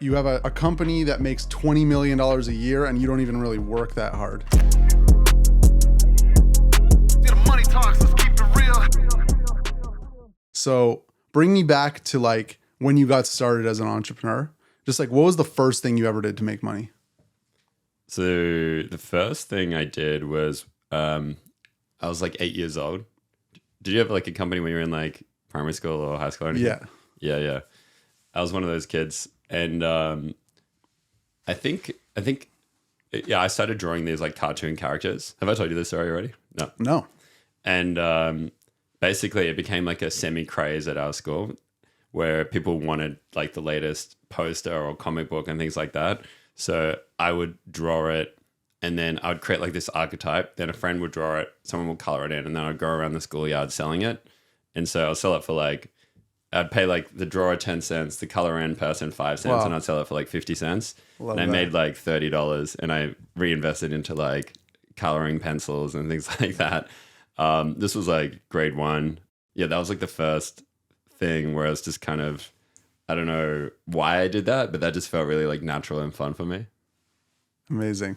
You have a company that makes $20 million a year and you don't even really work that hard. Money talks, let's keep it real. So bring me back to like when you got started as an entrepreneur. Just like, what was the first thing you ever did to make money? So the first thing I did was I was like 8 years old. Did you have like a company when you were in like primary school or high school or anything? Yeah. I was one of those kids. And I think, I started drawing these like cartoon characters. Have I told you this story already? No. And basically, it became like a semi-craze at our school where people wanted like the latest poster or comic book and things like that. So I would draw it, and then I would create like this archetype. Then a friend would draw it, someone would color it in, and then I'd go around the schoolyard selling it. And so I'll sell it for like, I'd pay like the drawer 10 cents, the color in person 5 cents, Wow. and I'd sell it for like 50 cents. Love and I that. made like $30, and I reinvested into like coloring pencils and things like that. This was like grade 1. Yeah, that was like the first thing where I was just kind of, I don't know why I did that, but that just felt really like natural and fun for me. Amazing.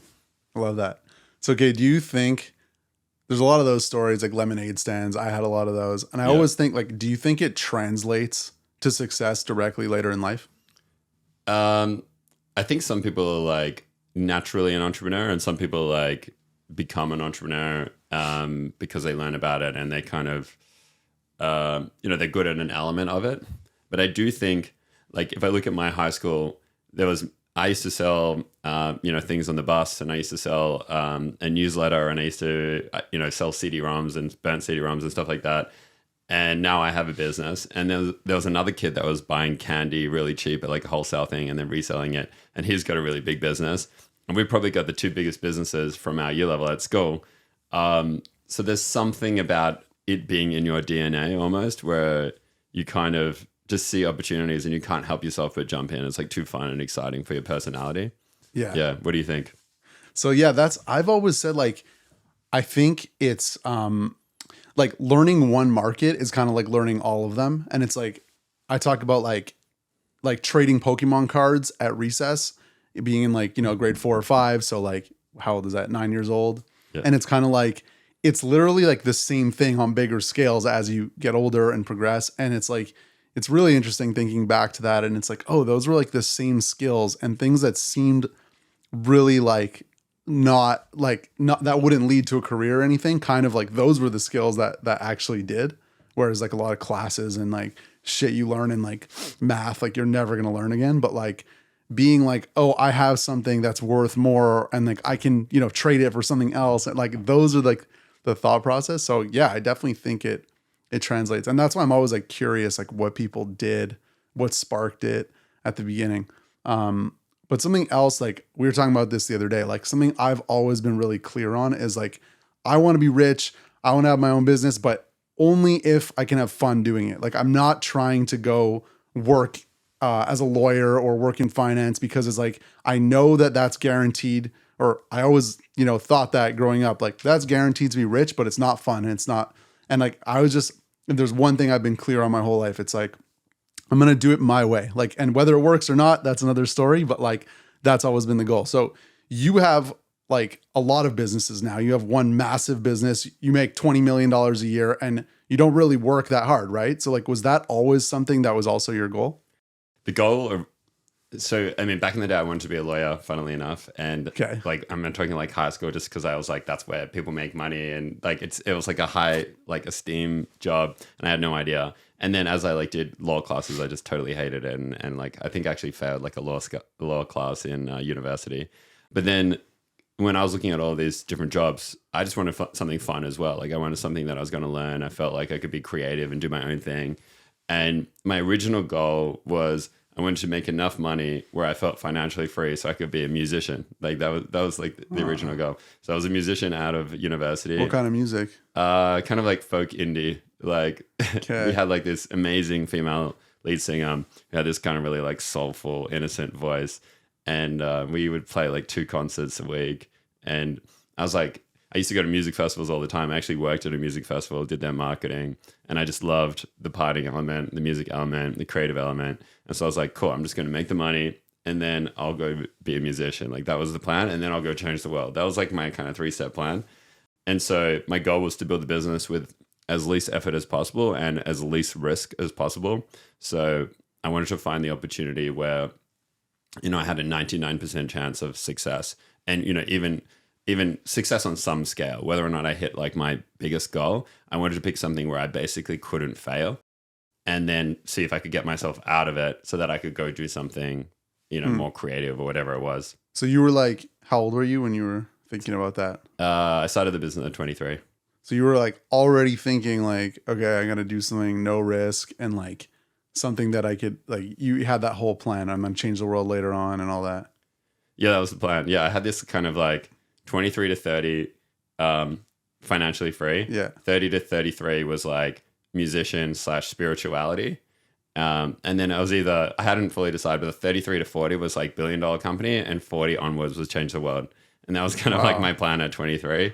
I love that. So, okay, do you think there's a lot of those stories like lemonade stands? I had a lot of those. And I always think like, do you think it translates to success directly later in life? I think some people are like naturally an entrepreneur, and some people like become an entrepreneur because they learn about it and they kind of, they're good at an element of it. But I do think, like, if I look at my high school, I used to sell, things on the bus, and I used to sell a newsletter, and I used to, sell CD-ROMs and burnt CD-ROMs and stuff like that. And now I have a business. And there was another kid that was buying candy really cheap at like a wholesale thing and then reselling it. And he's got a really big business. And we've probably got the 2 biggest businesses from our year level at school. So there's something about it being in your DNA almost, where you kind of just see opportunities and you can't help yourself but jump in. It's like too fun and exciting for your personality. Yeah. What do you think? So yeah, I've always said like, I think it's like learning one market is kind of like learning all of them. And it's like, I talk about like trading Pokemon cards at recess, being in like, grade 4 or 5. So like, how old is that? 9 years old. Yeah. And it's kind of like, it's literally like the same thing on bigger scales as you get older and progress. And it's like, it's really interesting thinking back to that. And it's like, oh, those were like the same skills and things that seemed really like not that wouldn't lead to a career or anything. Kind of like those were the skills that actually did. Whereas like a lot of classes and like shit you learn in like math, like you're never going to learn again. But like being like, oh, I have something that's worth more and like I can, trade it for something else. And like those are like the thought process. So yeah, I definitely think it translates. And that's why I'm always like curious, like what people did, what sparked it at the beginning. But something else, like we were talking about this the other day, like something I've always been really clear on is like, I want to be rich. I want to have my own business, but only if I can have fun doing it. Like I'm not trying to go work as a lawyer or work in finance because it's like, I know that that's guaranteed, or I always, thought that growing up, like that's guaranteed to be rich, but it's not fun. And it's not. And like, if there's one thing I've been clear on my whole life, it's like, I'm going to do it my way. Like, and whether it works or not, that's another story, but like, that's always been the goal. So you have like a lot of businesses now. You have one massive business. You make $20 million a year and you don't really work that hard, right? So like, was that always something that was also your goal? The goal back in the day, I wanted to be a lawyer, funnily enough. And like, I'm not talking like high school, just because I was like, that's where people make money. And like, it was like a high, like esteem job. And I had no idea. And then as I like did law classes, I just totally hated it. And like, I think I actually failed like a law class in university. But then when I was looking at all these different jobs, I just wanted something fun as well. Like I wanted something that I was going to learn. I felt like I could be creative and do my own thing. And my original goal was I wanted to make enough money where I felt financially free so I could be a musician. Like that was like the original goal. So I was a musician out of university. What kind of music? Kind of like folk indie. Like we had like this amazing female lead singer who had this kind of really like soulful, innocent voice. And we would play like 2 concerts a week. And I was like, I used to go to music festivals all the time. I actually worked at a music festival, did their marketing, and I just loved the partying element, the music element, the creative element. And so I was like, cool, I'm just going to make the money and then I'll go be a musician. Like that was the plan. And then I'll go change the world. That was like my kind of 3-step plan. And so my goal was to build the business with as least effort as possible and as least risk as possible. So I wanted to find the opportunity where, I had a 99% chance of success, and, even success on some scale, whether or not I hit like my biggest goal. I wanted to pick something where I basically couldn't fail, and then see if I could get myself out of it so that I could go do something, more creative or whatever it was. So you were like, how old were you when you were thinking about that? I started the business at 23. So you were like already thinking like, okay, I'm going to do something no risk and like something that I could, like, you had that whole plan. I'm going to change the world later on and all that. Yeah, that was the plan. Yeah, I had this kind of like 23 to 30 financially free. Yeah. 30 to 33 was like musician / spirituality. And then I hadn't fully decided, but the 33 to 40 was like $1 billion company, and 40 onwards was change the world. And that was kind of like my plan at 23.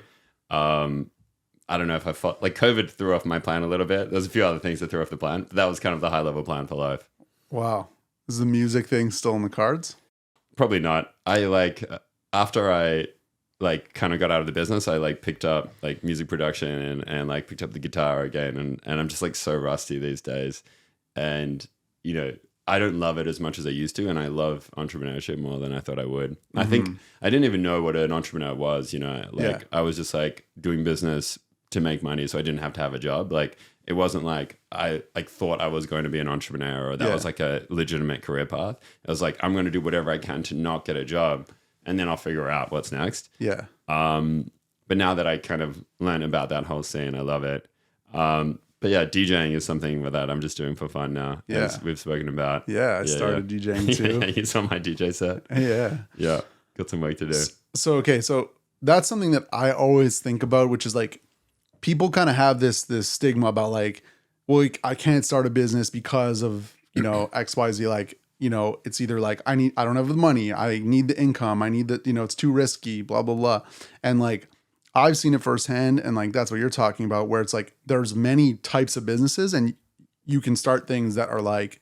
I don't know if I felt like COVID threw off my plan a little bit. There's a few other things that threw off the plan, but that was kind of the high level plan for life. Wow. Is the music thing still in the cards? Probably not. I after I kind of got out of the business, I picked up like music production and like picked up the guitar again. And I'm just like so rusty these days. And, I don't love it as much as I used to. And I love entrepreneurship more than I thought I would. Mm-hmm. I think I didn't even know what an entrepreneur was, I was just like doing business to make money. So I didn't have to have a job. Like, it wasn't like I thought I was going to be an entrepreneur, or that was like a legitimate career path. It was like, I'm going to do whatever I can to not get a job, and then I'll figure out what's next. Yeah. But now that I kind of learned about that whole scene, I love it. But yeah, DJing is something that I'm just doing for fun now. Yeah. As we've spoken about. Yeah, I started DJing too. Yeah, you saw my DJ set. Yeah. Yeah. Got some work to do. So that's something that I always think about, which is like, people kind of have this stigma about like, well, I can't start a business because of, XYZ. Like, it's either like, I don't have the money, I need the income, I need the, it's too risky, blah, blah, blah. And like, I've seen it firsthand. And like, that's what you're talking about, where it's like, there's many types of businesses, and you can start things that are like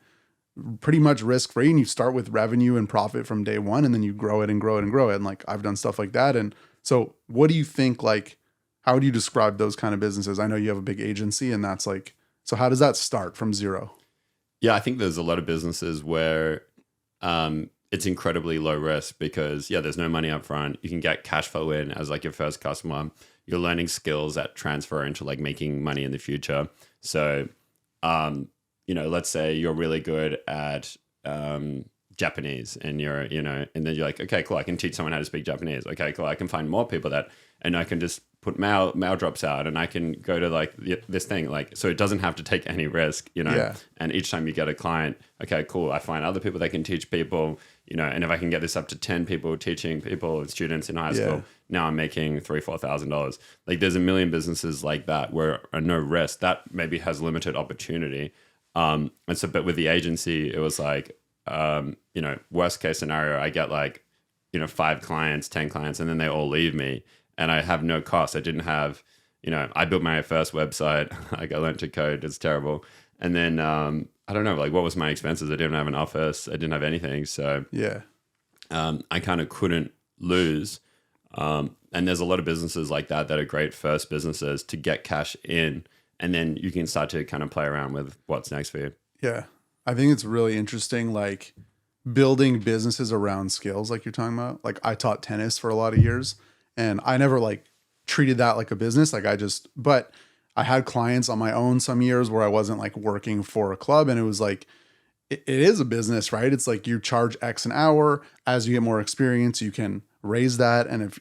pretty much risk free, and you start with revenue and profit from day one, and then you grow it and grow it and grow it. And like, I've done stuff like that. And so what do you think, like, how do you describe those kind of businesses? I know you have a big agency, and that's like, so how does that start from zero? Yeah, I think there's a lot of businesses where it's incredibly low risk because, there's no money up front. You can get cash flow in as like your first customer. You're learning skills that transfer into like making money in the future. So, let's say you're really good at Japanese, and and then you're like, okay, cool, I can teach someone how to speak Japanese. Okay, cool, I can find more people and I can just put mail drops out, and I can go to like this thing, like, so it doesn't have to take any risk, and each time you get a client, okay, cool, I find other people that can teach people, and if I can get this up to 10 people teaching people, students in high school, now I'm making $3,000-$4,000. Like, there's a million businesses like that where are no risk, that maybe has limited opportunity. And so, but with the agency, it was like, worst case scenario, I get like, 5 clients, 10 clients, and then they all leave me, and I have no cost. I didn't have, I built my first website. Like, I learned to code. It's terrible. And then, I don't know, like, what was my expenses? I didn't have an office. I didn't have anything. So I kind of couldn't lose. And there's a lot of businesses like that are great first businesses to get cash in, and then you can start to kind of play around with what's next for you. Yeah. I think it's really interesting, like, building businesses around skills, like you're talking about. Like, I taught tennis for a lot of years, and I never like treated that like a business. Like, but I had clients on my own some years where I wasn't like working for a club, and it was like, it is a business, right? It's like you charge X an hour. As you get more experience, you can raise that. And if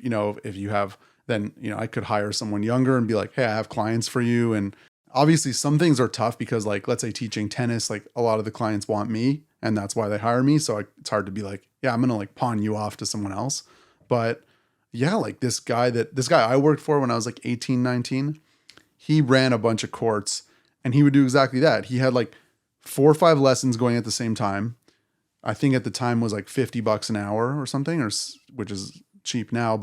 you have, then, I could hire someone younger and be like, hey, I have clients for you. And obviously some things are tough because, like, let's say teaching tennis, like, a lot of the clients want me, and that's why they hire me. So it's hard to be like, yeah, I'm going to like pawn you off to someone else. But yeah, like this guy I worked for when I was like 18, 19, he ran a bunch of courts, and he would do exactly that. He had like 4 or 5 lessons going at the same time. I think at the time was like $50 an hour or something, which is cheap now,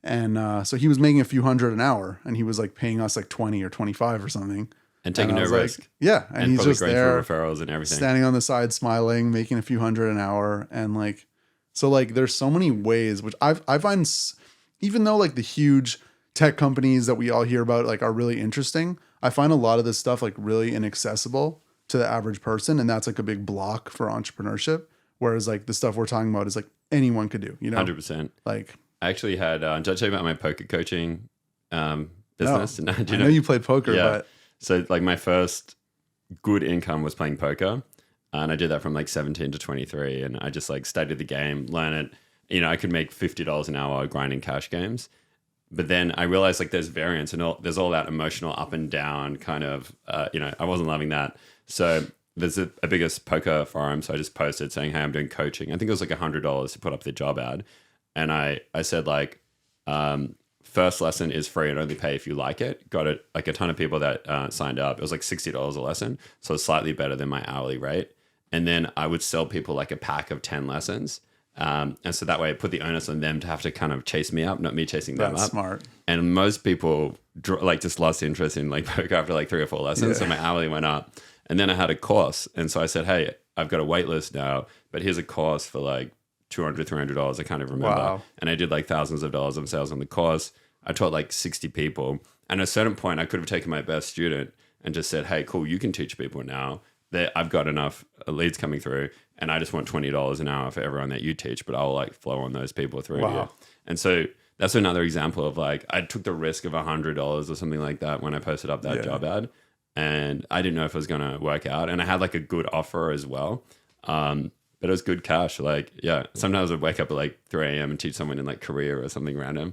so he was making a few hundred an hour, and he was like paying us like 20 or 25 or something. And taking no risk. Like, yeah. And he's just there referrals and everything. Standing on the side, smiling, making a few hundred an hour. And like, So like there's so many ways, which I find even though like the huge tech companies that we all hear about like are really interesting, I find a lot of this stuff like really inaccessible to the average person, and that's like a big block for entrepreneurship. Whereas like the stuff we're talking about is like anyone could do, 100%. Like I actually had, did I tell you about my poker coaching business? no, Do I know you played poker, Yeah. but So like my first good income was playing poker. And I did that from like 17 to 23. And I just like studied the game, learn it. I could make $50 an hour grinding cash games. But then I realized like there's variance and there's all that emotional up and down kind of, I wasn't loving that. So there's a biggest poker forum. So I just posted saying, hey, I'm doing coaching. I think it was like $100 to put up the job ad. And I said like, first lesson is free and only pay if you like it. Got it, like a ton of people that signed up. It was like $60 a lesson. So it's slightly better than my hourly rate. And then I would sell people like a pack of 10 lessons. And so that way I put the onus on them to have to kind of chase me up, not me chasing them up. that's smart. And most people like just lost interest in like poker after like 3 or 4 lessons. So my hourly went up. And then I had a course. And so I said, hey, I've got a wait list now, but here's a course for like $200, $300. I can't even remember. Wow. And I did like thousands of dollars of sales on the course. I taught like 60 people. And at a certain point, I could have taken my best student and just said, hey, cool, you can teach people now. I've got enough leads coming through, and I just want $20 an hour for everyone that you teach, but I'll like flow on those people through to you. And so that's another example of like, I took the risk of $100 or something like that when I posted up that job ad, and I didn't know if it was going to work out. And I had like a good offer as well. But it was good cash. Like, yeah, sometimes I'd wake up at like 3 a.m. and teach someone in like Korea or something random.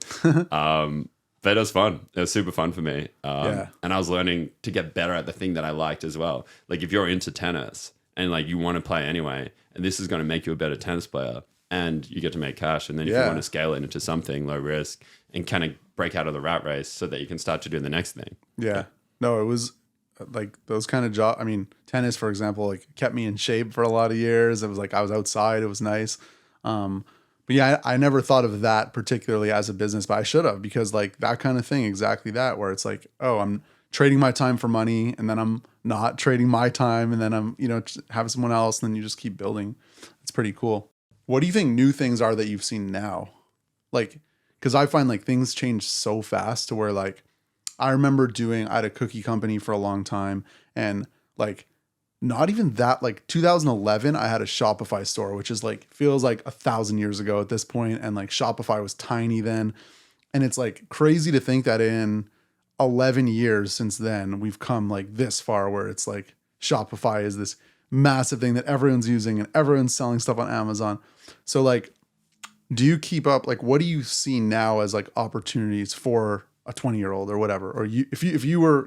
But it was fun. It was super fun for me. And I was learning to get better at the thing that I liked as well. Like if you're into tennis and like you want to play anyway, and this is going to make you a better tennis player, and you get to make cash. And then if you want to scale it into something low risk and kind of break out of the rat race so that you can start to do the next thing. Yeah. No, it was like those kind of jobs. I mean, tennis, for example, like kept me in shape for a lot of years. It was like I was outside. It was nice. But yeah, I never thought of that particularly as a business, but I should have, because like that kind of thing, exactly that, where it's like, oh, I'm trading my time for money, and then I'm not trading my time, and then I'm, have someone else, and then you just keep building. It's pretty cool. What do you think new things are that you've seen now? Like, because I find like things change so fast to where like, I remember I had a cookie company for a long time, and like, not even that, like 2011, I had a Shopify store, which is like, feels like 1,000 years ago at this point. And like Shopify was tiny then. And it's like crazy to think that in 11 years since then, we've come like this far where it's like Shopify is this massive thing that everyone's using and everyone's selling stuff on Amazon. So like, do you keep up? Like, what do you see now as like opportunities for a 20-year-old or whatever? Or if you were,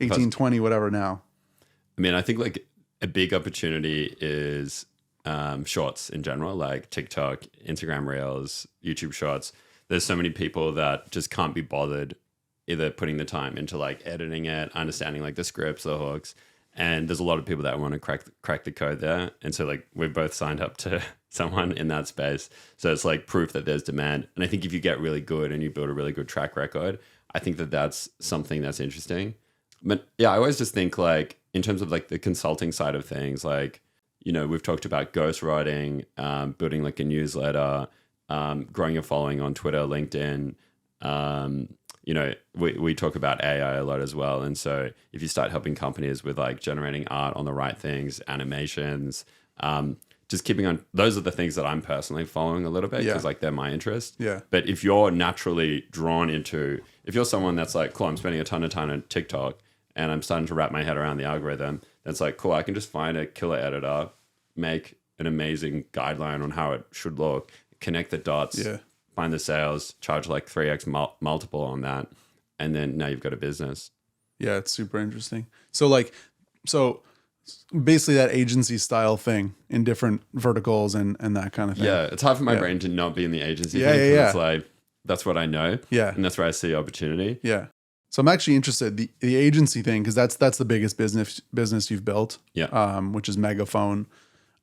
18, 20, whatever now. I mean, I think like a big opportunity is shorts in general, like TikTok, Instagram Reels, YouTube Shorts. There's so many people that just can't be bothered either putting the time into like editing it, understanding like the scripts, the hooks. And there's a lot of people that want to crack the code there. And so like we've both signed up to someone in that space. So it's like proof that there's demand. And I think if you get really good and you build a really good track record, I think that that's something that's interesting. But yeah, I always just think like in terms of like the consulting side of things, like, we've talked about ghostwriting, building like a newsletter, growing a following on Twitter, LinkedIn. We talk about AI a lot as well. And so if you start helping companies with like generating art on the right things, animations, just keeping on, those are the things that I'm personally following a little bit because like they're my interest. Yeah. But if you're naturally drawn into, if you're someone that's like, cool, I'm spending a ton of time on TikTok and I'm starting to wrap my head around the algorithm, that's like, cool, I can just find a killer editor, make an amazing guideline on how it should look, connect the dots, find the sales, charge like 3x multiple on that. And then now you've got a business. Yeah, it's super interesting. So basically that agency style thing in different verticals and that kind of thing. Yeah, it's hard for my brain to not be in the agency thing. It's like, that's what I know. Yeah. And that's where I see opportunity. Yeah. So I'm actually interested the agency thing, because that's the biggest business you've built. Yeah. Which is Megaphone.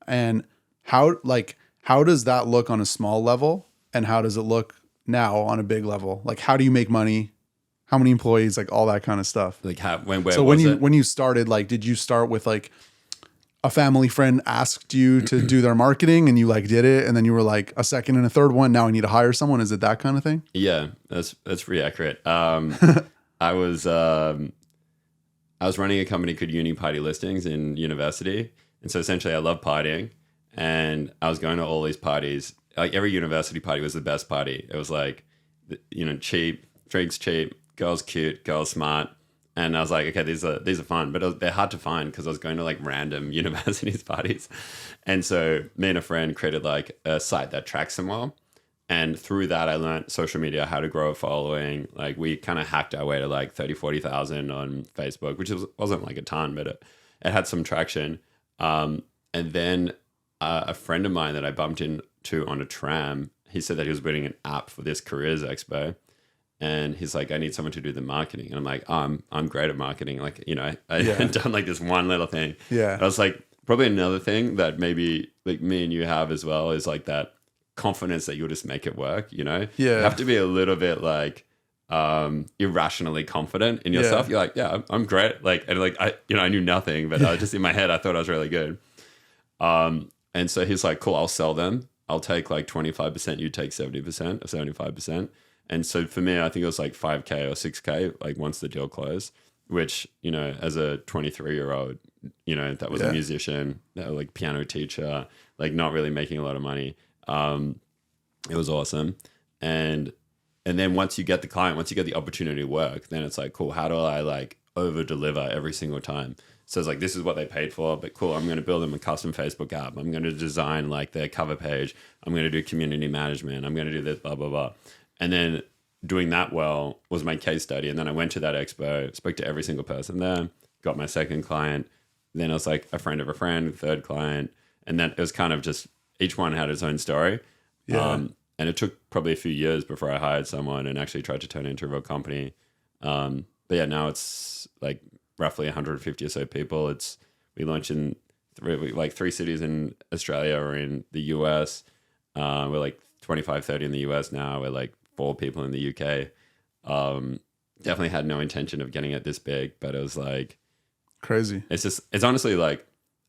And how does that look on a small level, and how does it look now on a big level? Like, how do you make money? How many employees? Like all that kind of stuff. Like when you started, like, did you start with like a family friend asked you to do their marketing and you like did it, and then you were like a second and a third one, now I need to hire someone? Is it that kind of thing? Yeah, that's pretty accurate. I was running a company called Uni Party Listings in university, and so essentially I love partying, and I was going to all these parties. Like every university party was the best party. It was like, cheap, drinks cheap, girls cute, girls smart. And I was like, okay, these are fun, but they're hard to find because I was going to like random universities parties. And so me and a friend created like a site that tracks them all. And through that, I learned social media, how to grow a following. Like we kind of hacked our way to like 30, 40,000 on Facebook, which wasn't like a ton, but it had some traction. And then a friend of mine that I bumped into on a tram, he said that he was building an app for this careers expo. And he's like, I need someone to do the marketing. And I'm like, I'm great at marketing. Like, I had done like this one little thing. Yeah. I was like, probably another thing that maybe like me and you have as well is like that confidence that you'll just make it work, Yeah. You have to be a little bit like irrationally confident in yourself. Yeah. You're like, yeah, I'm great. Like, and like, I knew nothing, but I just in my head, I thought I was really good. And so he's like, cool, I'll sell them. I'll take like 25%, you take 70% or 75%. And so for me, I think it was like 5K or 6K, like once the deal closed, which, as a 23-year-old, that was a musician, like piano teacher, like not really making a lot of money. It was awesome. And then once you get the client, once you get the opportunity to work, then it's like, cool, how do I like over deliver every single time? So it's like, this is what they paid for, but cool, I'm going to build them a custom Facebook app. I'm going to design like their cover page. I'm going to do community management. I'm going to do this, blah, blah, blah. And then doing that well was my case study. And then I went to that expo, spoke to every single person there, got my second client. Then it was like a friend of a friend, third client. And then it was kind of just, each one had its own story. Yeah. And it took probably a few years before I hired someone and actually tried to turn it into a real company. But yeah, now it's like roughly 150 or so people. We launched in three cities in Australia or in the US. We're like 25, 30 in the US now. We're like 4 people in the UK. Definitely had no intention of getting it this big, but it was like crazy. It's honestly like,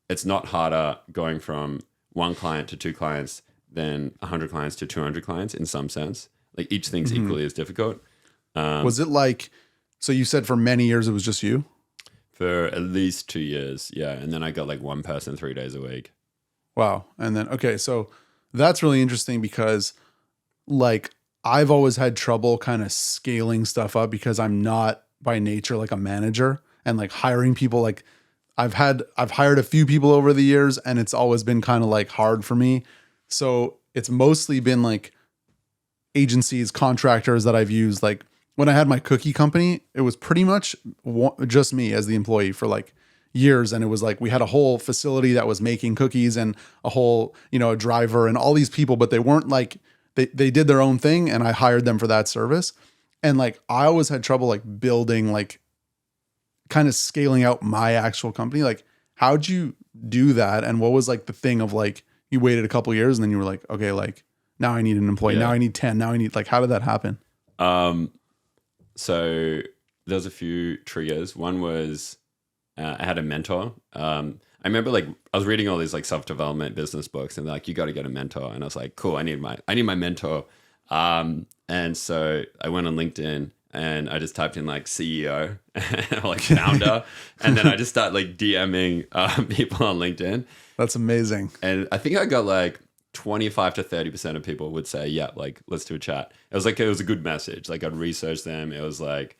it's not harder going from 1 client to 2 clients than 100 clients to 200 clients in some sense. Like each thing's equally as difficult. Was it like, so you said for many years it was just you? For at least 2 years. Yeah. And then I got like 1 person 3 days a week. Wow. And then, okay. So that's really interesting because like I've always had trouble kind of scaling stuff up because I'm not by nature like a manager, and like hiring people. Like I've hired a few people over the years and it's always been kind of like hard for me. So it's mostly been like agencies, contractors that I've used. Like when I had my cookie company, it was pretty much just me as the employee for like years. And it was like, we had a whole facility that was making cookies and a whole, a driver and all these people, but they weren't like, they did their own thing and I hired them for that service. And like, I always had trouble like building, like kind of scaling out my actual company. Like, how'd you do that? And what was like the thing of like, you waited a couple of years and then you were like, okay, like now I need an employee. Now I need 10. Now I need, like, how did that happen? So there's a few triggers. One was, I had a mentor. I remember like I was reading all these like self-development business books and they're like, you got to get a mentor. And I was like, cool, I need my mentor. And so I went on LinkedIn and I just typed in like CEO or like founder. And then I just started like DMing people on LinkedIn. That's amazing. And I think I got like 25 to 30% of people would say, yeah, like let's do a chat. It was a good message. Like I'd research them. It was like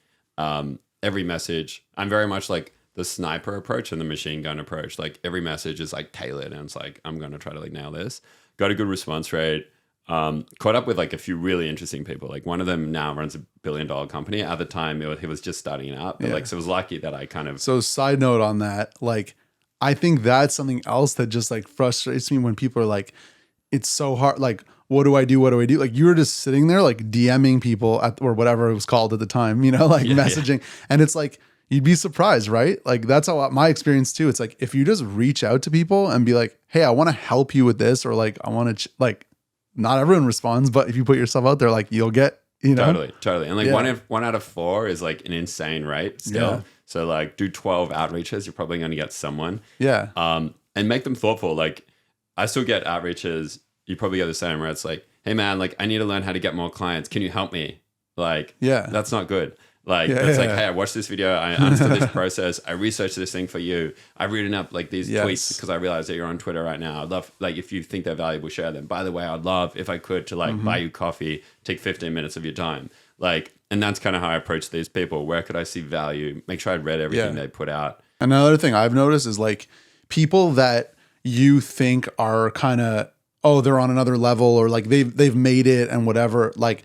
every message, I'm very much like the sniper approach and the machine gun approach. Like every message is like tailored and it's like, I'm going to try to like nail this. Got a good response rate. Caught up with like a few really interesting people. Like one of them now runs $1 billion company. At the time, he was just starting out. But like, so it was lucky that I kind of. So side note on that, like, I think that's something else that just like frustrates me when people are like, it's so hard. Like, what do I do? What do I do? Like you were just sitting there, like DMing people or whatever it was called at the time, like messaging. Yeah. And it's like, you'd be surprised, right? Like that's how my experience too. It's like, if you just reach out to people and be like, hey, I want to help you with this, or like, I want to like, not everyone responds, but if you put yourself out there, like you'll get, Totally. And like one out of 4 is like an insane rate still. Yeah. So like do 12 outreaches, you're probably going to get someone. Yeah. and make them thoughtful. Like I still get outreaches. You probably get the same where it's like, hey man, like I need to learn how to get more clients. Can you help me? Like, Yeah. that's not good. Like, Yeah, it's yeah, like, yeah. hey, I watched this video. I understood this process. I researched this thing for you. I've written up like these Yes. tweets because I realized that you're on Twitter right now. I'd love, like, if you think they're valuable, share them. By the way, I'd love if I could to like buy you coffee, take 15 minutes of your time. Like, and that's kind of how I approach these people. Where could I see value? Make sure I'd read everything Yeah. they put out. Another thing I've noticed is like people that you think are kind of, oh, they're on another level or like they've made it and whatever. Like,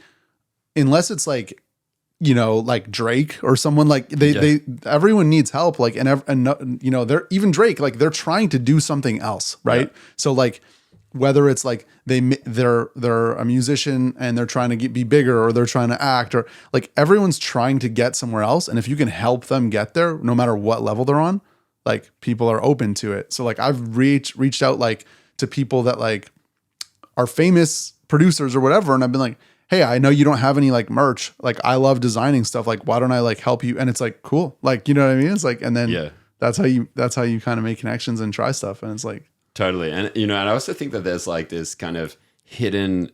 unless it's like, you know, like Drake or someone like they everyone needs help. Like, and you know, they're even Drake, like they're trying to do something else. Right. Yeah. So like, whether it's like they're a musician and they're trying to be bigger or they're trying to act or like everyone's trying to get somewhere else. And if you can help them get there, no matter what level they're on, like people are open to it. So like I've reached out like to people that like are famous producers or whatever. And I've been like, hey, I know you don't have any like merch. Like I love designing stuff. Like, why don't I like help you? And it's like, cool. Like, you know what I mean? It's like, and then that's how you kind of make connections and try stuff. And it's like, totally. And, you know, and I also think that there's like this kind of hidden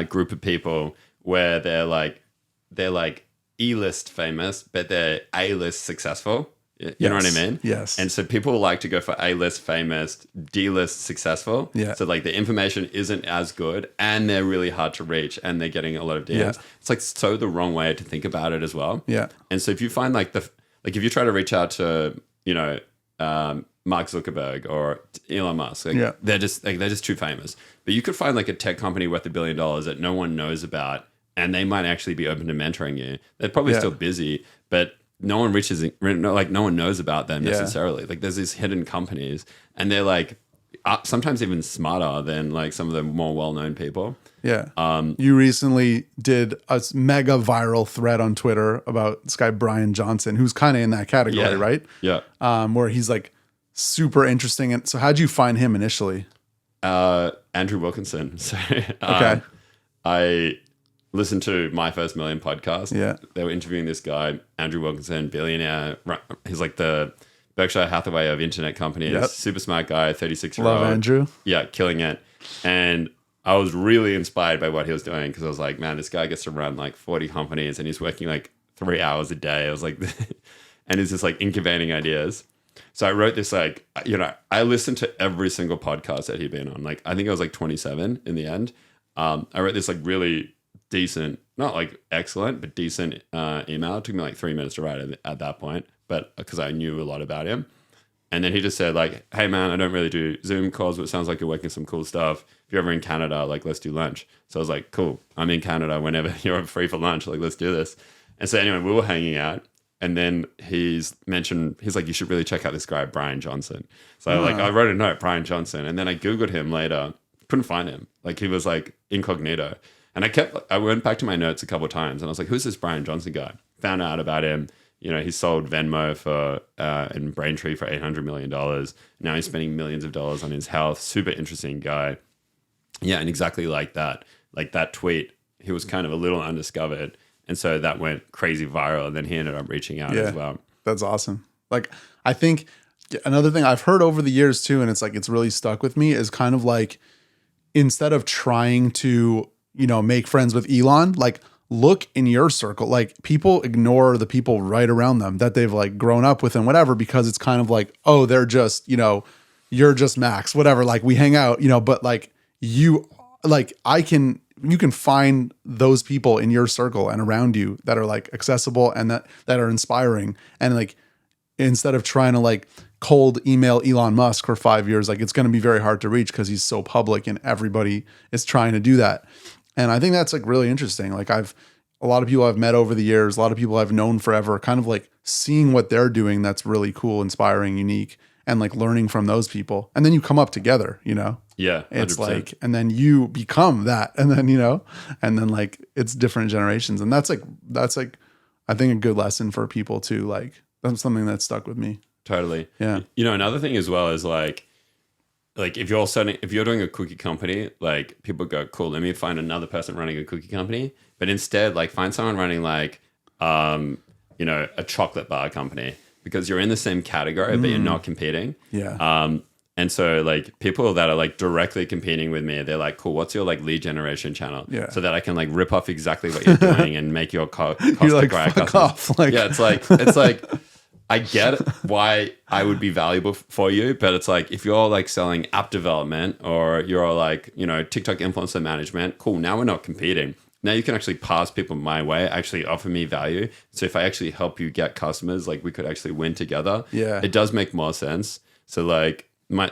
group of people where they're like E-list famous, but they're A-list successful. You know what I mean? Yes. And so people like to go for A-list famous, D-list successful. Yeah. So like the information isn't as good and they're really hard to reach and they're getting a lot of DMs. Yeah. It's like so the wrong way to think about it as well. Yeah. And so if you find like if you try to reach out to, you know, Mark Zuckerberg or Elon Musk, like they're just too famous. But you could find like a tech company worth $1 billion that no one knows about and they might actually be open to mentoring you. They're probably still busy, but no one no one knows about them necessarily. Like there's these hidden companies and they're like sometimes even smarter than like some of the more well-known people. Yeah. You recently did a mega viral thread on Twitter about this guy, Brian Johnson, who's kind of in that category, right? Yeah. Where he's like super interesting. And so how'd you find him initially? Andrew Wilkinson. So Okay. I listened to My First Million podcast. Yeah. They were interviewing this guy, Andrew Wilkinson, billionaire. He's like the Berkshire Hathaway of internet companies. Yep. Super smart guy, 36-year-old. Love Andrew. Yeah, killing it. And I was really inspired by what he was doing because I was like, man, this guy gets to run like 40 companies and he's working like 3 hours a day. I was like, and he's just like incubating ideas. So I wrote this like, you know, I listened to every single podcast that he'd been on. Like, I think I was like 27 in the end. I wrote this like really decent, not like excellent, but decent email. It took me like 3 minutes to write at that point, but because I knew a lot about him. And then he just said like, hey man, I don't really do Zoom calls, but it sounds like you're working some cool stuff. If you're ever in Canada, like let's do lunch. So I was like, cool, I'm in Canada whenever you're free for lunch, like let's do this. And so anyway, we were hanging out. And then he's like, you should really check out this guy, Brian Johnson. So I wrote a note, Brian Johnson. And then I Googled him later, couldn't find him. Like he was like incognito. And I went back to my notes a couple of times and I was like, who's this Brian Johnson guy? Found out about him. You know, he sold Venmo and Braintree for $800 million. Now he's spending millions of dollars on his health. Super interesting guy. Yeah, and exactly like that tweet, he was kind of a little undiscovered. And so that went crazy viral. And then he ended up reaching out as well. That's awesome. Like, I think another thing I've heard over the years too, and it's like, it's really stuck with me is kind of like, instead of trying to, you know, make friends with Elon, like look in your circle. Like people ignore the people right around them that they've like grown up with and whatever, because it's kind of like, oh, they're just, you know, you're just Max, whatever. Like we hang out, you know, but like you can find those people in your circle and around you that are like accessible and that are inspiring. And like, instead of trying to like cold email Elon Musk for 5 years, like it's going to be very hard to reach because he's so public and everybody is trying to do that. And I think that's like really interesting. Like a lot of people I've met over the years, a lot of people I've known forever, kind of like seeing what they're doing. That's really cool, inspiring, unique, and like learning from those people. And then you come up together, you know? Yeah. 100%. It's like, and then you become that. And then, you know, and then like it's different generations. And that's like, I think a good lesson for people too. Like that's something that stuck with me. Totally. Yeah. You know, another thing as well is like if you're doing a cookie company, like people go, cool, let me find another person running a cookie company. But instead, like find someone running like, you know, a chocolate bar company, because you're in the same category, but you're not competing. Yeah. And so like people that are like directly competing with me, they're like, cool, what's your like lead generation channel? Yeah. So that I can like rip off exactly what you're doing and make your cost You're like, acquire fuck customers. off. Like, Yeah, it's like I get why I would be valuable for you, but it's like if you're like selling app development or you're like, you know, TikTok influencer management, cool, now we're not competing. Now you can actually pass people my way, actually offer me value. So if I actually help you get customers, like we could actually win together. Yeah. It does make more sense. So like one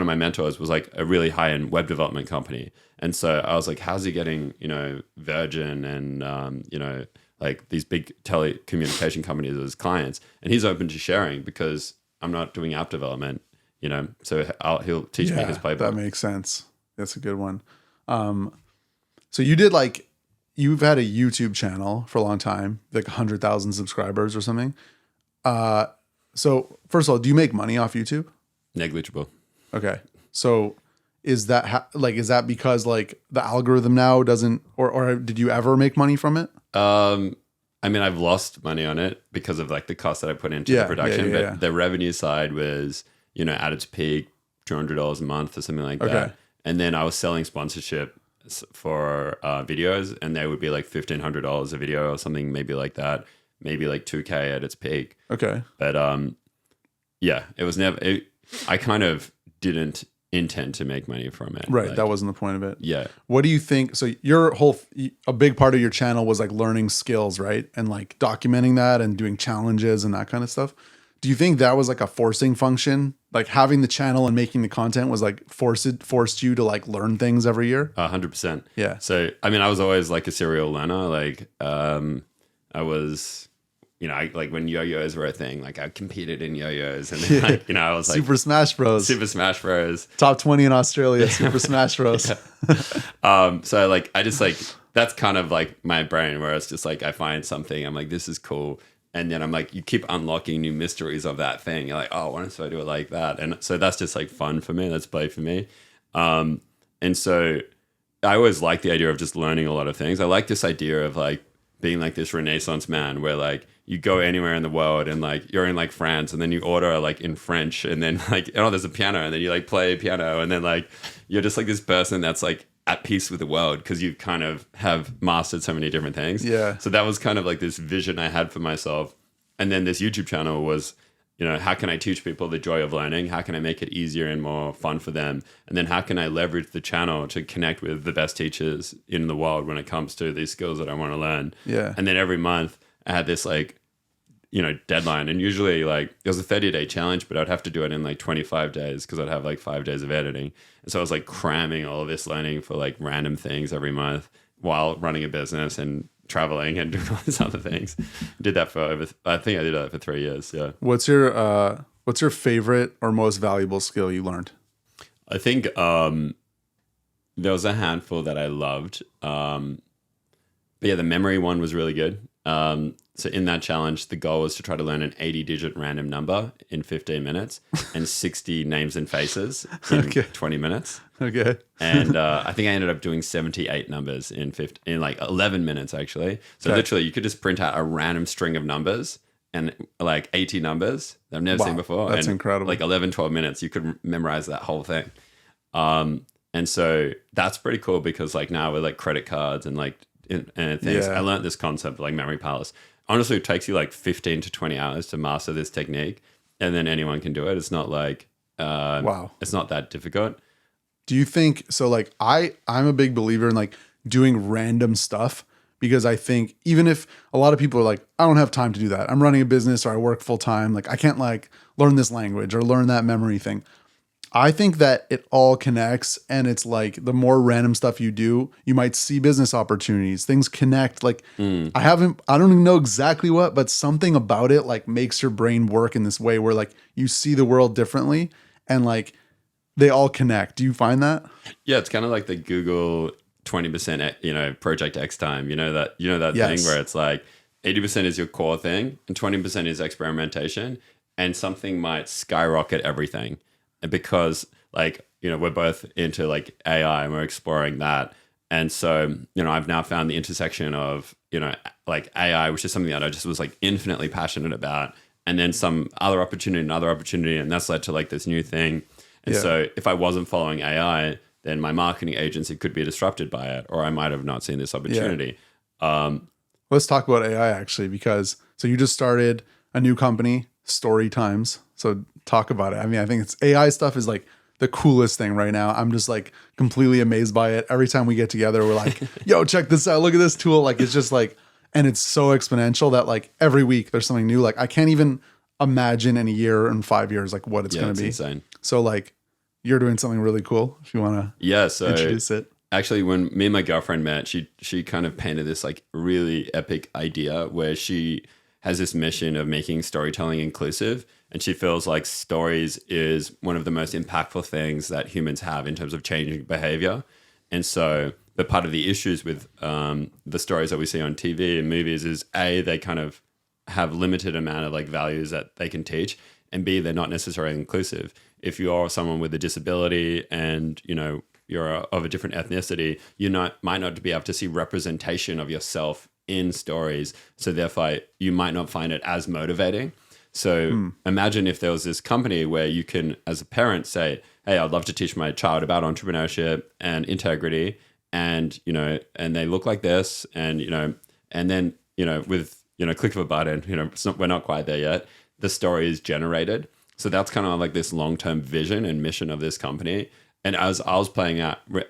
of my mentors was like a really high-end web development company. And so I was like, how's he getting, you know, Virgin and, you know, like these big telecommunication companies as clients? And he's open to sharing because I'm not doing app development, you know, so he'll teach me his playbook. That makes sense. That's a good one. So you've had a YouTube channel for a long time, like 100,000 subscribers or something. So first of all, do you make money off YouTube? Negligible. Okay. So is that is that because like the algorithm now doesn't, or did you ever make money from it? I mean, I've lost money on it because of like the cost that I put into the production, but the revenue side was, you know, at its peak, $200 a month or something like that. And then I was selling sponsorship for videos, and they would be like $1,500 a video or something, maybe like that, maybe like 2K at its peak. Okay. But yeah, it was never. I kind of didn't intend to make money from it. Right. Like, That wasn't the point of it. Yeah. What do you think? So a big part of your channel was like learning skills, right? And like documenting that and doing challenges and that kind of stuff. Do you think that was like a forcing function? Like having the channel and making the content was like forced you to like learn things every year? 100%. Yeah. So, I mean, I was always like a serial learner. Like, I was, you know, like when yo-yos were a thing, like I competed in yo-yos and then, like, you know, I was like Super Smash Bros. Super Smash Bros. Top 20 in Australia, Super Smash Bros. So like, I just like, that's kind of like my brain where it's just like, I find something, I'm like, this is cool. And then I'm like, you keep unlocking new mysteries of that thing. You're like, oh, what if I do it like that? And so that's just like fun for me. That's play for me. And so I always like the idea of just learning a lot of things. I like this idea of like being like this Renaissance man where like you go anywhere in the world and like you're in like France and then you order like in French and then like, oh, there's a piano and then you like play piano and then like you're just like this person that's like at peace with the world because you kind of have mastered so many different things. Yeah. So that was kind of like this vision I had for myself. And then this YouTube channel was, you know, how can I teach people the joy of learning? How can I make it easier and more fun for them? And then how can I leverage the channel to connect with the best teachers in the world when it comes to these skills that I want to learn? Yeah. And then every month I had this like, you know, deadline. And usually like it was a 30-day challenge, but I'd have to do it in like 25 days because I'd have like 5 days of editing. And so I was like cramming all of this learning for like random things every month while running a business and traveling and doing all these other things. Did that for I think I did that for 3 years. Yeah. What's your favorite or most valuable skill you learned? I think there was a handful that I loved. But yeah, the memory one was really good. So in that challenge, the goal was to try to learn an 80-digit random number in 15 minutes and 60 names and faces in 20 minutes. Okay. And I think I ended up doing 78 numbers in like 11 minutes, actually. So literally, you could just print out a random string of numbers and like 80 numbers that I've never seen before. That's and incredible. Like 11, 12 minutes, you could memorize that whole thing. And so that's pretty cool because like now with like credit cards and like and things, I learned this concept of like memory palace. Honestly, it takes you like 15 to 20 hours to master this technique, and then anyone can do it. It's not like it's not that difficult. Do you think so? Like I'm a big believer in like doing random stuff because I think even if a lot of people are like, I don't have time to do that. I'm running a business or I work full time. Like I can't like learn this language or learn that memory thing. I think that it all connects, and it's like the more random stuff you do, you might see business opportunities, things connect. Like I don't even know exactly what, but something about it like makes your brain work in this way where like you see the world differently and like they all connect. Do you find that? Yeah, it's kind of like the Google 20%, you know, Project X time. You know that Yes. thing where it's like 80% is your core thing and 20% is experimentation, and something might skyrocket everything. Because like, you know, we're both into like AI and we're exploring that. And so, you know, I've now found the intersection of, you know, like AI, which is something that I just was like infinitely passionate about. And then some other opportunity, another opportunity. And that's led to like this new thing. And Yeah. so if I wasn't following AI, then my marketing agency could be disrupted by it, or I might have not seen this opportunity. Let's talk about AI actually, because so you just started a new company, Storytimes. So talk about it. I mean, I think it's AI stuff is like the coolest thing right now. I'm just like completely amazed by it. Every time we get together, we're like, yo, check this out. Look at this tool. Like it's just like, and it's so exponential that like every week there's something new. Like I can't even imagine in a year and 5 years, like what it's Yeah, going it's to be. insane. So like you're doing something really cool. If you want to Yeah, so introduce it. actually when me and my girlfriend met, she kind of painted this like really epic idea where she has this mission of making storytelling inclusive, and she feels like stories is one of the most impactful things that humans have in terms of changing behavior. And so but part of the issues with the stories that we see on TV and movies is A, they kind of have limited amount of like values that they can teach, and B, they're not necessarily inclusive. If you're someone with a disability and you're of a different ethnicity, might not be able to see representation of yourself in stories, so therefore you might not find it as motivating. So imagine if there was this company where you can, as a parent, say, hey, I'd love to teach my child about entrepreneurship and integrity, and and they look like this, and and then with click of a button, we're not quite there yet, the story is generated. So that's kind of like this long-term vision and mission of this company. And as I was playing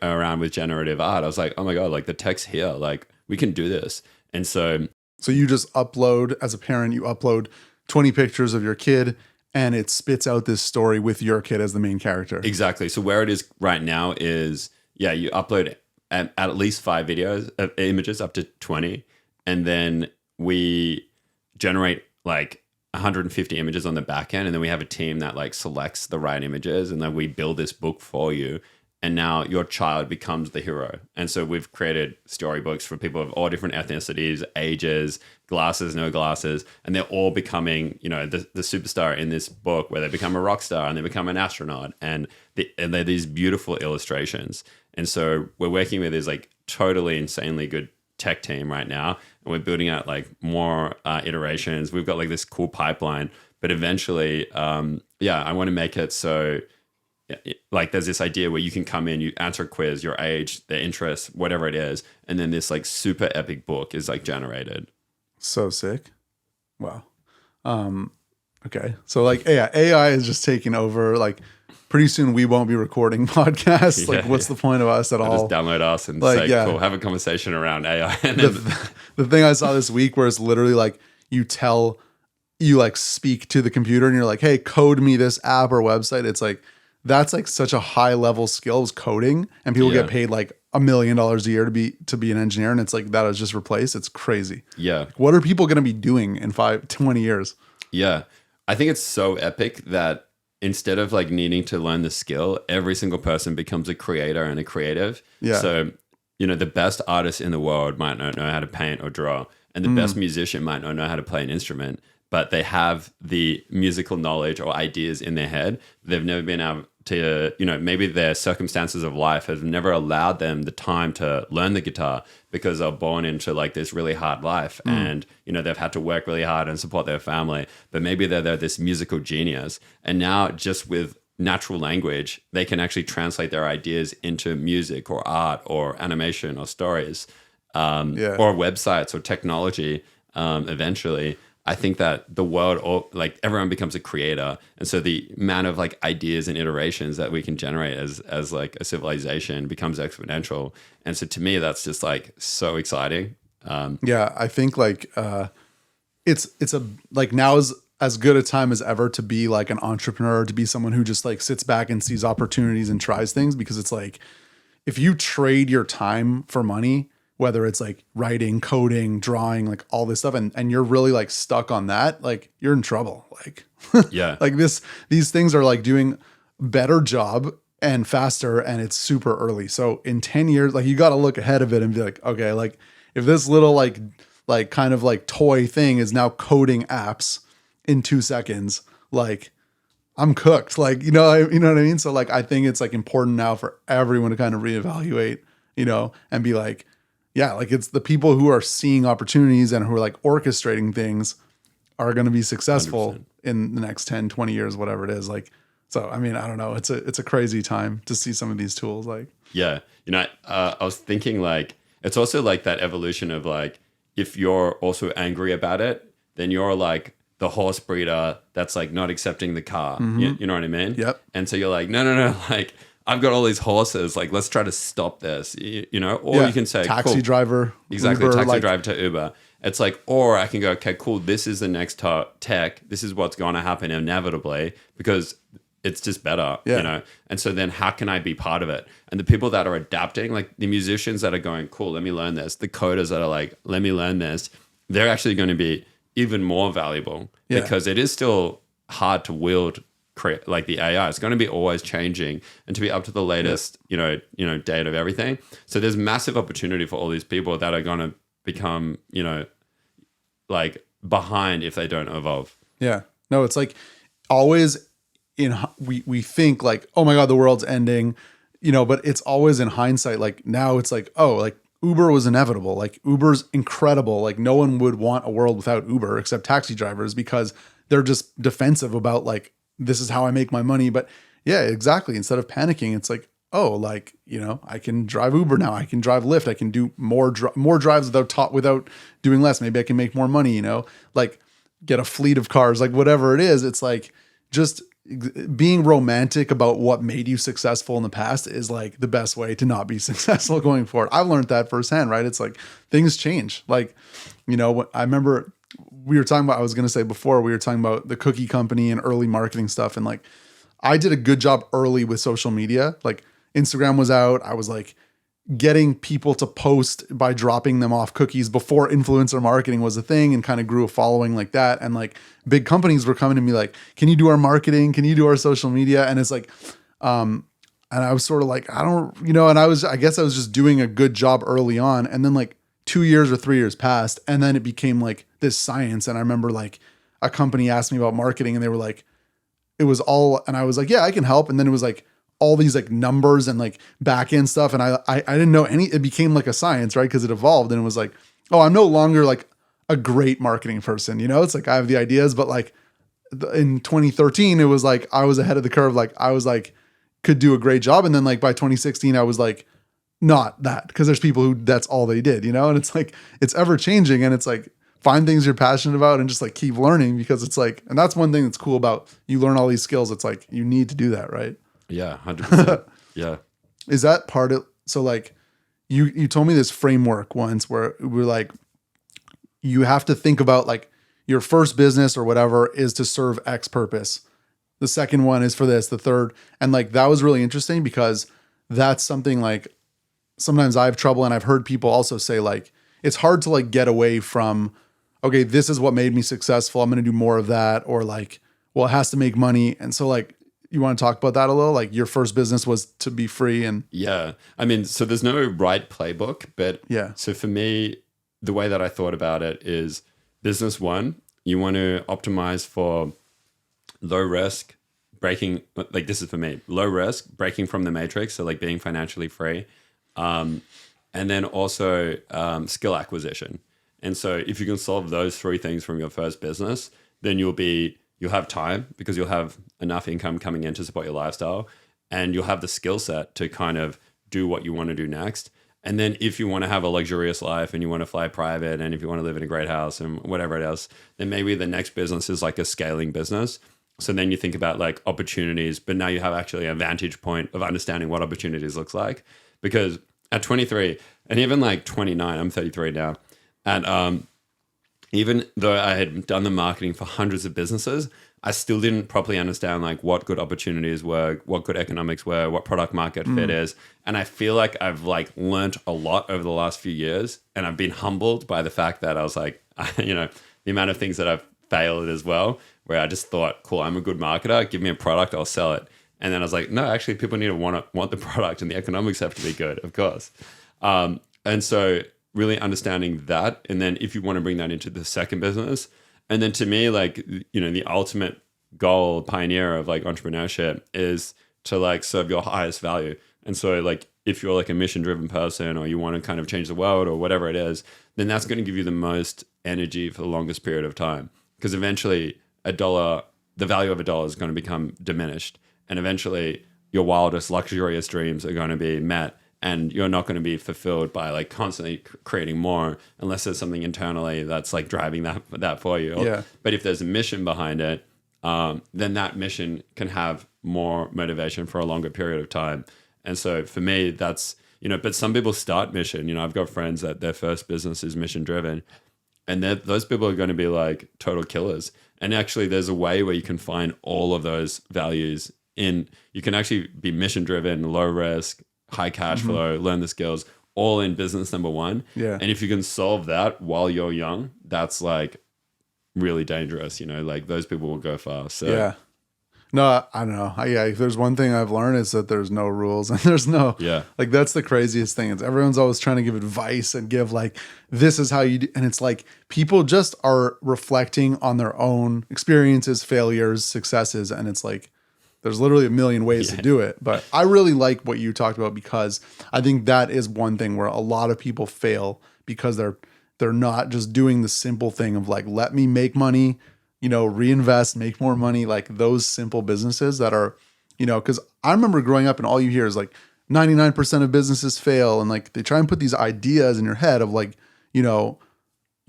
around with generative art, I was like, oh my God, like the text here, like we can do this. And so you just upload, as a parent, you upload 20 pictures of your kid and it spits out this story with your kid as the main character. Exactly. So where it is right now is, you upload at least 5 videos, images up to 20. And then we generate like 150 images on the back end. And then we have a team that like selects the right images, and then we build this book for you. And now your child becomes the hero. And so we've created storybooks for people of all different ethnicities, ages, glasses, no glasses, and they're all becoming, the superstar in this book, where they become a rock star and they become an astronaut, and they're these beautiful illustrations. And so we're working with this like totally insanely good tech team right now, and we're building out like more iterations. We've got like this cool pipeline, but eventually, I want to make it so like there's this idea where you can come in, you answer a quiz, your age, their interests, whatever it is, and then this like super epic book is like generated. So sick. Wow. Okay. So like AI is just taking over. Like pretty soon we won't be recording podcasts. Like what's the point of us at all? Just download us and like, say, cool, have a conversation around AI. And the thing I saw this week where it's literally like you like speak to the computer and you're like, hey, code me this app or website. It's like, that's like such a high level skill is coding, and people get paid like $1 million a year to be an engineer. And it's like, that is just replaced. It's crazy. Yeah. Like, what are people going to be doing in 20 years? Yeah. I think it's so epic that instead of like needing to learn the skill, every single person becomes a creator and a creative. Yeah. So, the best artist in the world might not know how to paint or draw, and the best musician might not know how to play an instrument, but they have the musical knowledge or ideas in their head. They've never been able to, maybe their circumstances of life have never allowed them the time to learn the guitar because they're born into like this really hard life, and, they've had to work really hard and support their family, but maybe they're this musical genius. And now just with natural language, they can actually translate their ideas into music or art or animation or stories, or websites or technology. Eventually, I think that the world, or like everyone becomes a creator, and so the amount of like ideas and iterations that we can generate as like a civilization becomes exponential. And so to me, that's just like so exciting. I think like it's a like now is as good a time as ever to be like an entrepreneur, to be someone who just like sits back and sees opportunities and tries things, because it's like if you trade your time for money, whether it's like writing, coding, drawing, like all this stuff, and you're really like stuck on that, like you're in trouble. Like, like these things are like doing better job and faster, and it's super early. So in 10 years, like you got to look ahead of it and be like, okay, like if this little like kind of like toy thing is now coding apps in 2 seconds, like I'm cooked. Like, you know what I mean? So like, I think it's like important now for everyone to kind of reevaluate, and be like, yeah, like it's the people who are seeing opportunities and who are like orchestrating things are going to be successful 100%. in the next 10, 20 years, whatever it is. Like So, I mean, I don't know. It's a crazy time to see some of these tools. Like, Yeah. I was thinking like, it's also like that evolution of like, if you're also angry about it, then you're like the horse breeder that's like not accepting the car. You know what I mean? Yep. And so you're like, no, like I've got all these horses. Like, let's try to stop this, you know? Or yeah, you can say, taxi cool. driver, Exactly. Uber, Taxi like, drive to Uber. It's like, or I can go, okay, cool. This is the next tech. This is what's going to happen inevitably because it's just better, Yeah. you know? And so then how can I be part of it? And the people that are adapting, like the musicians that are going, cool, let me learn this. The coders that are like, let me learn this. They're actually going to be even more valuable Yeah. because it is still hard to wield like the AI. It's going to be always changing and to be up to the latest, you know, date of everything. So there's massive opportunity for all these people that are going to become, you know, like behind if they don't evolve. yeah. No, it's like always we think like, oh my God, the world's ending, you know, but it's always in hindsight. Like now it's like, oh, like Uber was inevitable. Like Uber's incredible. Like no one would want a world without Uber except taxi drivers because they're just defensive about like, this is how I make my money. But yeah, exactly. Instead of panicking, it's like, oh, like, you know, I can drive Uber now. I can drive Lyft. I can do more drives without doing less. Maybe I can make more money, you know, like get a fleet of cars, like whatever it is. It's like just being romantic about what made you successful in the past is like the best way to not be successful going forward. I've learned that firsthand, right? It's like things change. Like, you know, I remember we were talking about, I was going to say before, we were talking about the cookie company and early marketing stuff. And like, I did a good job early with social media. Like Instagram was out. I was like getting people to post by dropping them off cookies before influencer marketing was a thing and kind of grew a following like that. And like big companies were coming to me like, can you do our marketing? Can you do our social media? And it's like, and I was sort of like, I don't, you know, and I guess I was just doing a good job early on. And then like 2 years or 3 years passed and then it became like this science. And I remember like a company asked me about marketing and they were like, it was all, and I was like, yeah, I can help. And then it was like all these like numbers and like back end stuff. And I didn't know it became like a science, right? Cause it evolved and it was like, oh, I'm no longer like a great marketing person. You know, it's like, I have the ideas, but like in 2013, it was like, I was ahead of the curve. Like I was like, could do a great job. And then like by 2016, I was like, not that, because there's people who that's all they did, you know? And it's like, it's ever changing. And it's like, find things you're passionate about and just like keep learning because it's like, and that's one thing that's cool about you learn all these skills. It's like, you need to do that. Right. Yeah. 100%. Yeah. Is that part of, so like you told me this framework once where we're like, you have to think about like your first business or whatever is to serve X purpose. The second one is for this, the third. And like, that was really interesting because that's something like sometimes I have trouble. And I've heard people also say like, it's hard to like get away from, okay, this is what made me successful. I'm going to do more of that. Or like, well, it has to make money. And so like, you want to talk about that a little? Like your first business was to be free and yeah. I mean, so there's no right playbook, but yeah. So for me, the way that I thought about it is business one, you want to optimize for low risk, breaking, like this is for me, low risk, breaking from the matrix. So like being financially free. And then also skill acquisition. And so if you can solve those three things from your first business, then you'll have time because you'll have enough income coming in to support your lifestyle and you'll have the skill set to kind of do what you want to do next. And then if you want to have a luxurious life and you want to fly private and if you want to live in a great house and whatever else, then maybe the next business is like a scaling business. So then you think about like opportunities, but now you have actually a vantage point of understanding what opportunities looks like. Because at 23 and even like 29, I'm 33 now. And even though I had done the marketing for hundreds of businesses, I still didn't properly understand like what good opportunities were, what good economics were, what product market fit is. And I feel like I've like learned a lot over the last few years. And I've been humbled by the fact that I was like, you know, the amount of things that I've failed as well, where I just thought, cool, I'm a good marketer. Give me a product, I'll sell it. And then I was like, no, actually people need to want the product and the economics have to be good, of course. And so really understanding that. And then if you want to bring that into the second business, and then to me, like, you know, the ultimate goal, pioneer of like entrepreneurship is to like serve your highest value. And so like, if you're like a mission driven person or you want to kind of change the world or whatever it is, then that's going to give you the most energy for the longest period of time. Because eventually the value of $1 is going to become diminished. and eventually your wildest luxurious dreams are going to be met, and you're not going to be fulfilled by like constantly creating more unless there's something internally that's like driving that for you. Yeah. But if there's a mission behind it, then that mission can have more motivation for a longer period of time. And so for me, that's, but some people start mission. I've got friends that their first business is mission driven, and those people are going to be like total killers. And actually there's a way where you can find all of those values you can actually be mission driven, low risk, high cash flow, learn the skills, all in business number one. Yeah. And if you can solve that while you're young, that's like really dangerous. Like those people will go far. So Yeah. No, I don't know. If there's one thing I've learned, is that there's no rules and there's no, like, that's the craziest thing. It's everyone's always trying to give advice and give like, this is how you do. And it's like, people just are reflecting on their own experiences, failures, successes. And it's like, there's literally a million ways to do it. But I really like what you talked about, because I think that is one thing where a lot of people fail because they're not just doing the simple thing of like, let me make money, reinvest, make more money, like those simple businesses that are, because I remember growing up and all you hear is like 99% of businesses fail. And like, they try and put these ideas in your head of like,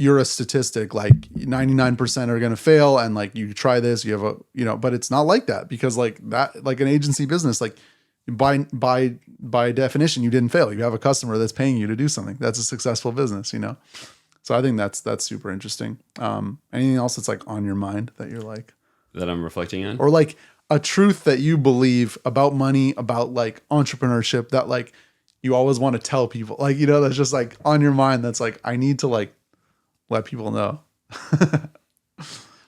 you're a statistic, like 99% are going to fail. And like, you try this, you have but it's not like that, because like that, like an agency business, like by definition, you didn't fail. You have a customer that's paying you to do something. That's a successful business, So I think that's super interesting. Anything else that's like on your mind that you're like, that I'm reflecting on, or like a truth that you believe about money, about like entrepreneurship, that like you always want to tell people, like, that's just like on your mind. That's like, I need to like let people know.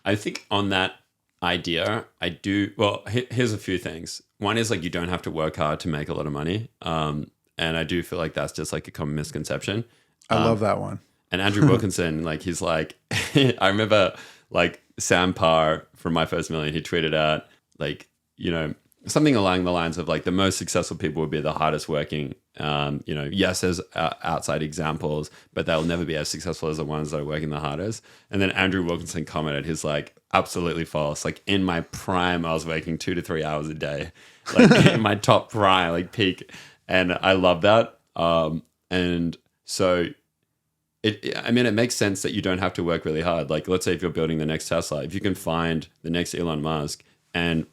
I think on that idea, I do. Well, here's a few things. One is like, you don't have to work hard to make a lot of money. And I do feel like that's just like a common misconception. I love that one. And Andrew Wilkinson, like, he's like, I remember like Sam Parr from My First Million, he tweeted out like, something along the lines of like, the most successful people would be the hardest working. Yes, there's outside examples, but they'll never be as successful as the ones that are working the hardest. And then Andrew Wilkinson commented, he's like, absolutely false. Like, in my prime, I was working 2 to 3 hours a day, like in my top prime, like peak. And I love that. And so it makes sense that you don't have to work really hard. Like, let's say if you're building the next Tesla, if you can find the next Elon Musk and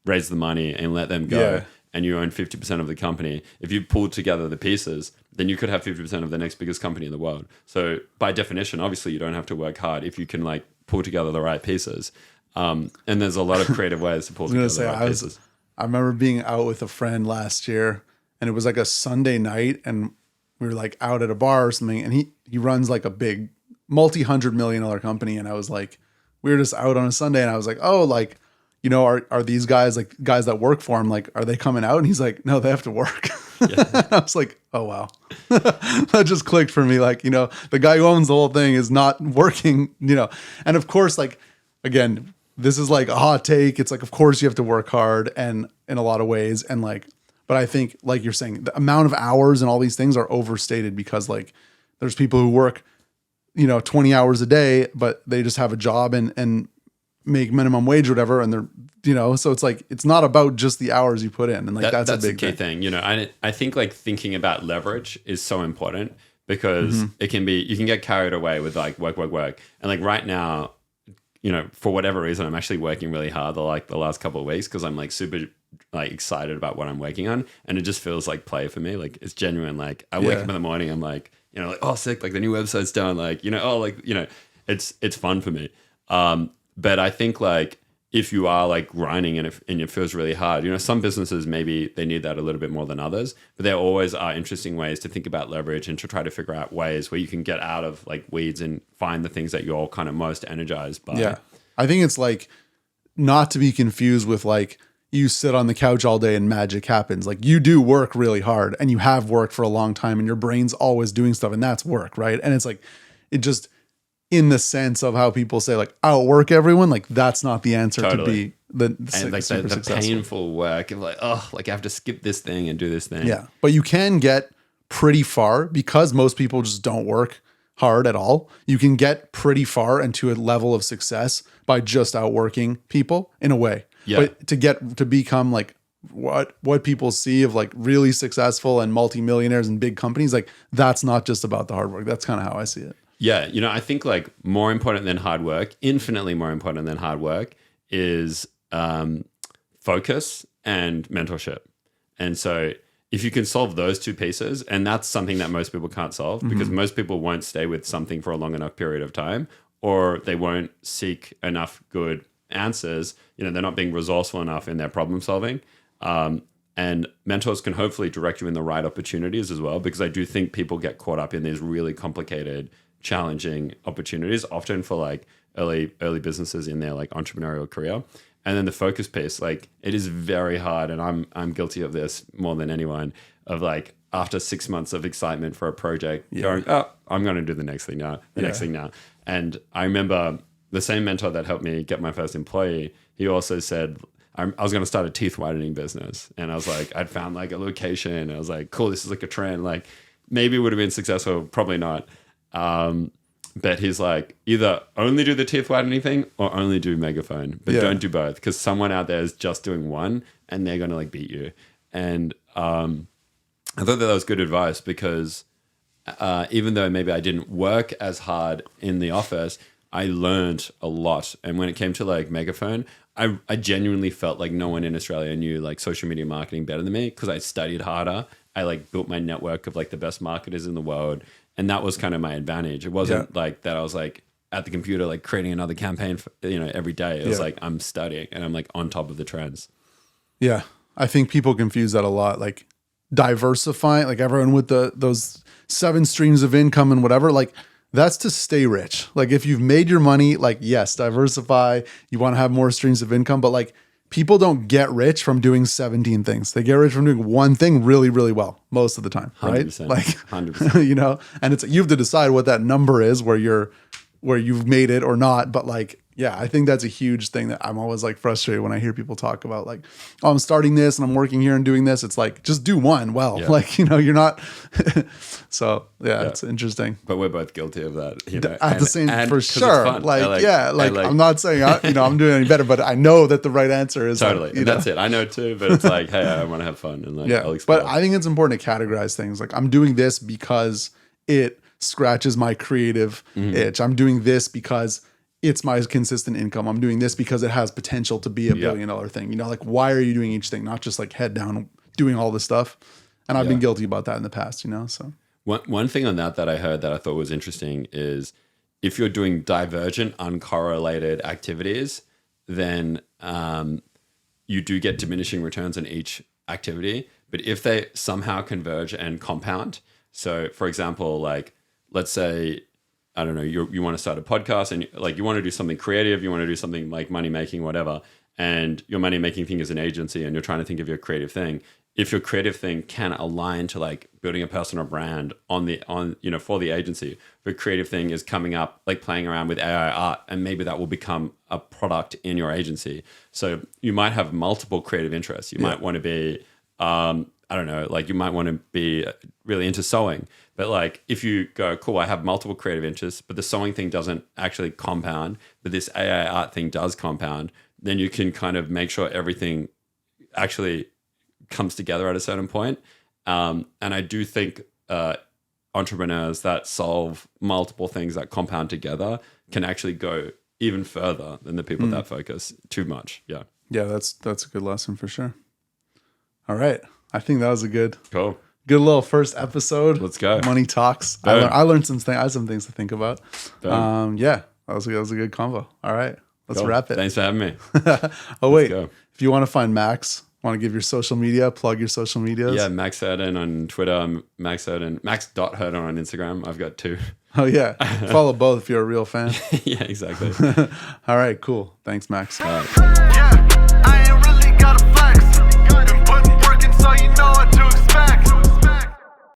raise the money and let them go, and you own 50% of the company, if you pull together the pieces, then you could have 50% of the next biggest company in the world. So by definition, obviously you don't have to work hard if you can like pull together the right pieces. And there's a lot of creative ways to pull together the right pieces. I remember being out with a friend last year, and it was like a Sunday night, and we were like out at a bar or something, and he runs like a big multi-$100 million company. And I was like, we were just out on a Sunday, and I was like, oh, like, are these guys, like guys that work for him, like, are they coming out? And he's like, no, they have to work. I was like, oh, wow. That just clicked for me. Like, the guy who owns the whole thing is not working, and of course, like, again, this is like a hot take. It's like, of course you have to work hard, and in a lot of ways. And like, but I think, like you're saying, the amount of hours and all these things are overstated, because like there's people who work, 20 hours a day, but they just have a job and make minimum wage or whatever. And they're, so it's like, it's not about just the hours you put in. And like, that's a big the key thing. I think like thinking about leverage is so important, because it can be, you can get carried away with like work. And like right now, for whatever reason, I'm actually working really hard the last couple of weeks, because I'm like super like excited about what I'm working on, and it just feels like play for me. Like, it's genuine. Like, I wake up in the morning, I'm like, like, oh, sick, like the new website's done, like, it's fun for me. But I think like, if you are like grinding and it feels really hard, some businesses, maybe they need that a little bit more than others, but there always are interesting ways to think about leverage and to try to figure out ways where you can get out of like weeds and find the things that you're kind of most energized by. Yeah. I think it's like, not to be confused with like, you sit on the couch all day and magic happens. Like, you do work really hard, and you have worked for a long time, and your brain's always doing stuff, and that's work, right? And it's like, it just, in the sense of how people say like outwork everyone, like that's not the answer to be the painful work of like, oh, like I have to skip this thing and do this thing. Yeah. But you can get pretty far, because most people just don't work hard at all. You can get pretty far into a level of success by just outworking people in a way. Yeah. But to become like what people see of like really successful and multimillionaires and big companies, like that's not just about the hard work. That's kind of how I see it. Yeah, I think like more important than hard work, infinitely more important than hard work is focus and mentorship. And so if you can solve those two pieces, and that's something that most people can't solve because most people won't stay with something for a long enough period of time, or they won't seek enough good answers. They're not being resourceful enough in their problem solving. And mentors can hopefully direct you in the right opportunities as well, because I do think people get caught up in these really complicated, challenging opportunities, often for like early businesses in their like entrepreneurial career. And then the focus piece, like it is very hard, and I'm guilty of this more than anyone, of like after 6 months of excitement for a project, going, oh, I'm going to do the next thing now, next thing now. And I remember the same mentor that helped me get my first employee, he also said, I was going to start a teeth whitening business. And I was like, I'd found like a location, and I was like, cool, this is like a trend. Like maybe it would have been successful, probably not. But he's like, either only do the teeth whitening thing or only do megaphone, but don't do both, because someone out there is just doing one and they're going to like beat you. And I thought that was good advice, because even though maybe I didn't work as hard in the office, I learned a lot. And when it came to like megaphone, I genuinely felt like no one in Australia knew like social media marketing better than me, because I studied harder. I like built my network of like the best marketers in the world. And that was kind of my advantage. It wasn't like that I was like at the computer, like creating another campaign for, every day. It was like I'm studying and I'm like on top of the trends. Yeah. I think people confuse that a lot. Like diversify, like everyone with those 7 streams of income and whatever, like that's to stay rich. Like if you've made your money, like yes, diversify, you want to have more streams of income, but like people don't get rich from doing 17 things. They get rich from doing one thing really, really well most of the time, right? 100%, like 100%. And it's you have to decide what that number is where you've made it or not. But like, yeah, I think that's a huge thing that I'm always like frustrated when I hear people talk about like, oh, I'm starting this and I'm working here and doing this. It's like, just do one well. Yeah. Like, you're not. So yeah, it's interesting. But we're both guilty of that. At the same, for 'cause it's sure. fun. Like, I'm not saying I'm doing any better, but I know that the right answer is totally. Like, that's it. I know too, but it's like, hey, I want to have fun, and like, I'll explore. But I think it's important to categorize things. Like I'm doing this because it scratches my creative itch. I'm doing this because it's my consistent income. I'm doing this because it has potential to be a $1 billion thing. Like why are you doing each thing? Not just like head down doing all this stuff. And I've been guilty about that in the past, so. One thing on that I heard that I thought was interesting is if you're doing divergent, uncorrelated activities, then you do get diminishing returns on each activity. But if they somehow converge and compound, so for example, like let's say, I don't know, you want to start a podcast and like you want to do something creative, you want to do something like money making, whatever, and your money making thing is an agency and you're trying to think of your creative thing. If your creative thing can align to like building a personal brand for the agency, the creative thing is coming up, like playing around with AI art, and maybe that will become a product in your agency. So you might have multiple creative interests. You might want to be, I don't know, like you might want to be really into sewing, but like if you go, cool, I have multiple creative interests, but the sewing thing doesn't actually compound, but this AI art thing does compound, then you can kind of make sure everything actually comes together at a certain point. And I do think entrepreneurs that solve multiple things that compound together can actually go even further than the people that focus too much. Yeah. Yeah, that's a good lesson for sure. All right. I think that was a good little first episode. Let's go. Money Talks. I learned some things. I have some things to think about. That was a good convo. All right. Let's wrap it. Thanks for having me. Oh, wait. If you want to find Max, want to give your social media, plug your social medias? Yeah, Max Hertan on Twitter, Max Hertan, Max.Hertan on Instagram. I've got 2. Oh, yeah. Follow both if you're a real fan. Yeah, exactly. All right, cool. Thanks, Max. All right. Yeah.